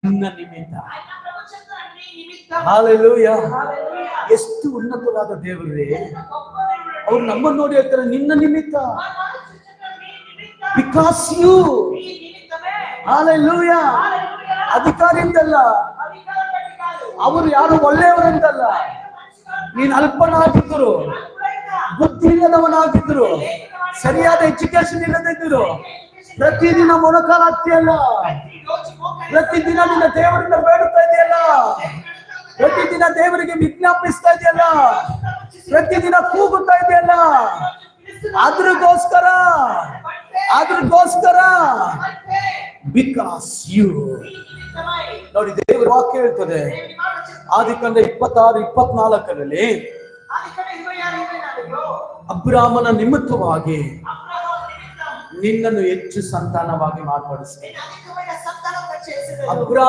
ನಿನ್ನ ನಿಮಿತ್ತ. ಹಲ್ಲೆಲೂಯಾ. ಎಷ್ಟು ಉನ್ನತವಾದ ದೇವರೇ, ಅವ್ರು ನಮ್ಮನ್ನು ನೋಡಿ ಹೇಳ್ತಾರೆ ನಿನ್ನ ನಿಮಿತ್ತ. Because you. ಹಲ್ಲೆಲೂಯಾ. ಅಧಿಕಾರಿಯಿಂದಲ್ಲ, ಅವರು ಯಾರು ಒಳ್ಳೆಯವರಂತಲ್ಲ, ನೀನು ಅಲ್ಪನಾಗಿದ್ದರು, ಬುದ್ಧಿ ಇಲ್ಲದವನಾಗಿದ್ರು, ಸರಿಯಾದ ಎಜುಕೇಶನ್ ಇಲ್ಲದಿದ್ದರು, ಪ್ರತಿದಿನ ಮೊಣಕಾಲಾಗ್ತಿಯಲ್ಲ, ಪ್ರತಿದಿನ ನಿನ್ನ ದೇವರನ್ನ ಬೇಡುತ್ತಾ ಇದೆಯಲ್ಲ, ಪ್ರತಿದಿನ ದೇವರಿಗೆ ವಿಜ್ಞಾಪಿಸ್ತಾ ಇದೆಯಲ್ಲ, ಪ್ರತಿದಿನ ಕೂಗುತ್ತಾ ಇದೆಯಲ್ಲ, ಅದ್ರಗೋಸ್ಕರ ಬಿಕಾಸ್ ಯು. ನೋಡಿ, ದೇವರ ವಾಕ್ಯ ಹೇಳ್ತದೆ ಆದಿಕಾಂಡ 26:24 ಅಬ್ರಾಮನ ನಿಮಿತ್ತವಾಗಿ ನಿನ್ನನ್ನು ಹೆಚ್ಚು ಸಂತಾನವಾಗಿ ಮಾರ್ಪಡಿಸಿ. ಅಬ್ರಾಮ